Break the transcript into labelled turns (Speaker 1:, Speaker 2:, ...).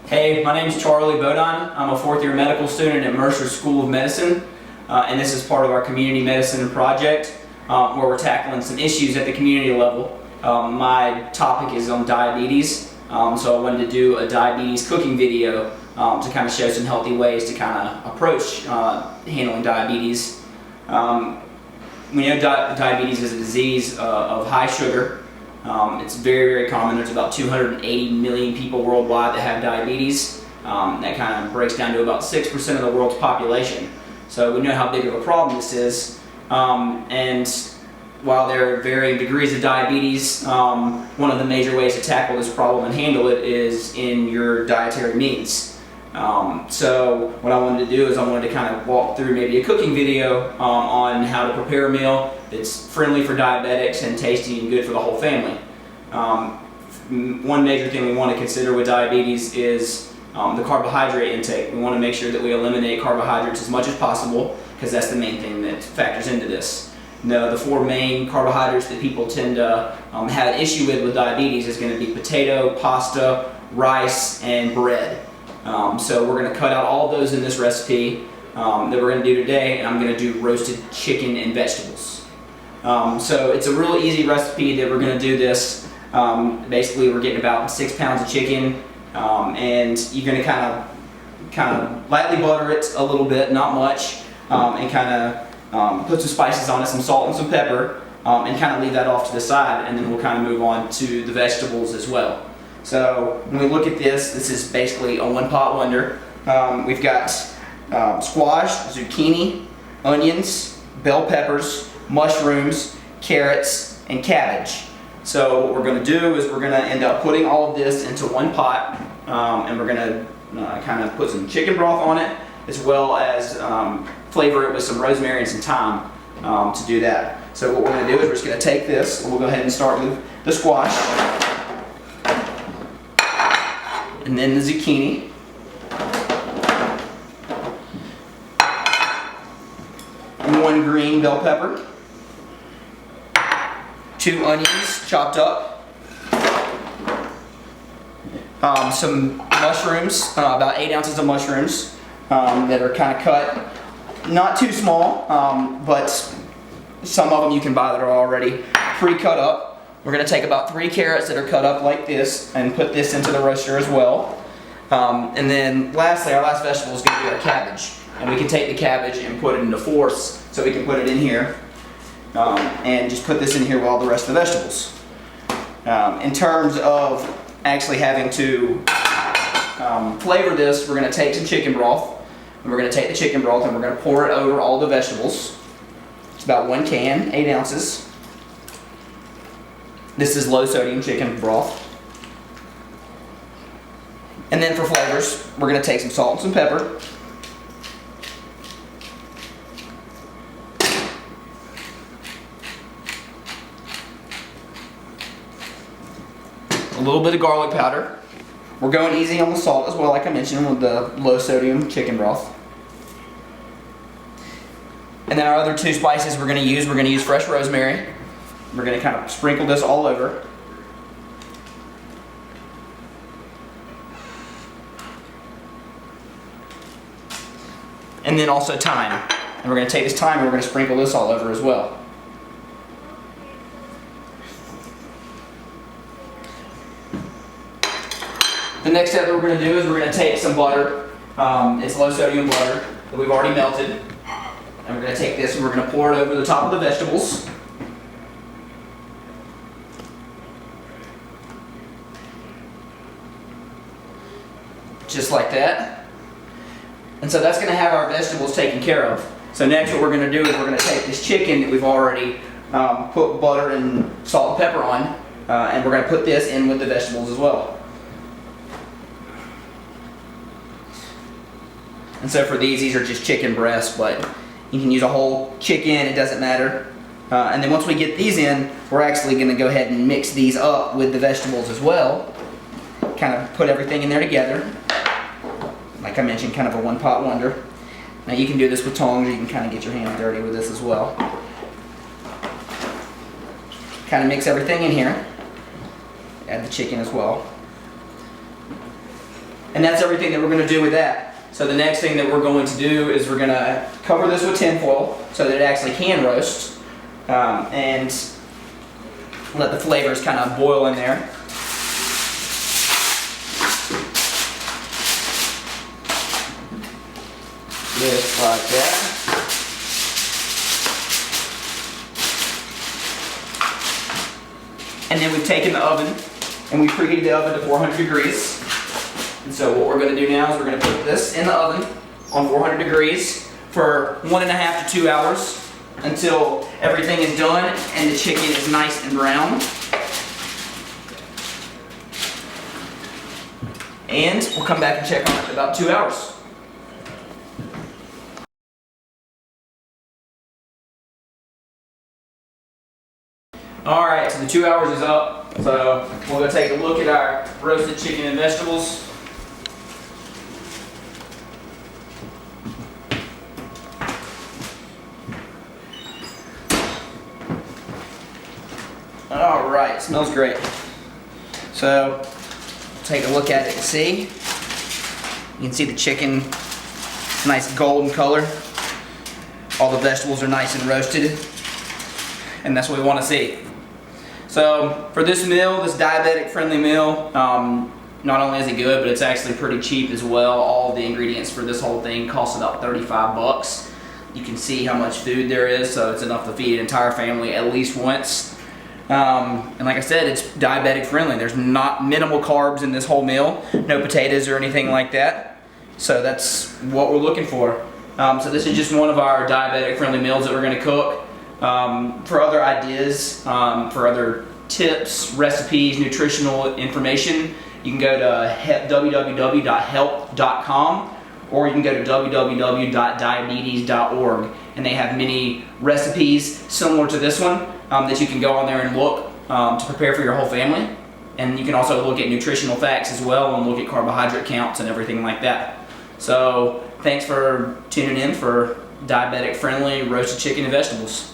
Speaker 1: Hey, my name is Charlie Bodine. I'm a fourth-year medical student at Mercer School of Medicine, and this is part of our community medicine project where we're tackling some issues at the community level. My topic is on diabetes, so I wanted to do a diabetes cooking video to kind of show some healthy ways to kind of approach handling diabetes. We know diabetes is a disease of high sugar. It's very, very common. There's about 280 million people worldwide that have diabetes. That kind of breaks down to about 6% of the world's population. So we know how big of a problem this is. And while there are varying degrees of diabetes, one of the major ways to tackle this problem and handle it is in your dietary means. So what I wanted to do is I wanted to kind of walk through maybe a cooking video on how to prepare a meal that's friendly for diabetics and tasty and good for the whole family. One major thing we want to consider with diabetes is the carbohydrate intake. We want to make sure that we eliminate carbohydrates as much as possible because that's the main thing that factors into this. The four main carbohydrates that people tend to have an issue with diabetes is going to be potato, pasta, rice, and bread. So we're going to cut out all of those in this recipe that we're going to do today, and I'm going to do roasted chicken and vegetables. So it's a real easy recipe that we're going to do this. Basically we're getting about 6 pounds of chicken, and you're going to kind of lightly butter it a little bit, not much, and kind of put some spices on it, some salt and some pepper, and kind of leave that off to the side, and then we'll kind of move on to the vegetables as well. So when we look at this, this is basically a one-pot wonder. We've got squash, zucchini, onions, bell peppers, mushrooms, carrots, and cabbage. So what we're going to do is we're going to end up putting all of this into one pot, and we're going to kind of put some chicken broth on it, as well as flavor it with some rosemary and some thyme to do that. So what we're going to do is we're just going to take this, and we'll go ahead and start with the squash, and then the zucchini, and 1 green bell pepper, 2 onions chopped up, some mushrooms, about 8 ounces of mushrooms that are kind of cut, not too small, but some of them you can buy that are already pre-cut up. We're going to take about 3 carrots that are cut up like this and put this into the roaster as well. And then lastly, our last vegetable is going to be our cabbage. And we can take the cabbage and put it into fourths, so we can put it in here and just put this in here with all the rest of the vegetables. In terms of actually having to flavor this, we're going to take some chicken broth, and we're going to take the chicken broth and we're going to pour it over all the vegetables. It's about 1 can, 8 ounces. This is low sodium chicken broth. And then for flavors, we're going to take some salt and some pepper. A little bit of garlic powder. We're going easy on the salt as well, like I mentioned, with the low sodium chicken broth. And then our other 2 spices we're going to use fresh rosemary. We're going to kind of sprinkle this all over. And then also thyme. And we're going to take this thyme and we're going to sprinkle this all over as well. The next step that we're going to do is we're going to take some butter. It's low sodium butter that we've already melted. And we're going to take this and we're going to pour it over the top of the vegetables. Just like that. And so that's going to have our vegetables taken care of. So next what we're going to do is we're going to take this chicken that we've already put butter and salt and pepper on, and we're going to put this in with the vegetables as well. And so for these are just chicken breasts, but you can use a whole chicken, it doesn't matter. And then once we get these in, we're actually going to go ahead and mix these up with the vegetables as well. Kind of put everything in there together. Like I mentioned, kind of a one-pot wonder. Now you can do this with tongs, or you can kind of get your hands dirty with this as well. Kind of mix everything in here. Add the chicken as well. And that's everything that we're going to do with that. So the next thing that we're going to do is we're going to cover this with tin foil so that it actually can roast, and let the flavors kind of boil in there. Just like that. And then we've taken the oven and we preheated the oven to 400 degrees. And so what we're going to do now is we're going to put this in the oven on 400 degrees for 1.5 to 2 hours until everything is done and the chicken is nice and brown. And we'll come back and check on it in about 2 hours. Alright, so the 2 hours is up, so we'll go take a look at our roasted chicken and vegetables. Alright, smells great. So, take a look at it and see. You can see the chicken, nice golden color. All the vegetables are nice and roasted, and that's what we want to see. So for this meal, this diabetic friendly meal, not only is it good, but it's actually pretty cheap as well. All the ingredients for this whole thing cost about 35 bucks. You can see how much food there is, so it's enough to feed an entire family at least once. And like I said, it's diabetic friendly. There's not minimal carbs in this whole meal, no potatoes or anything like that. So that's what we're looking for. So this is just one of our diabetic friendly meals that we're going to cook. For other ideas, for other tips, recipes, nutritional information, you can go to www.help.com or you can go to www.diabetes.org, and they have many recipes similar to this one that you can go on there and look to prepare for your whole family. And you can also look at nutritional facts as well and look at carbohydrate counts and everything like that. So thanks for tuning in for diabetic friendly roasted chicken and vegetables.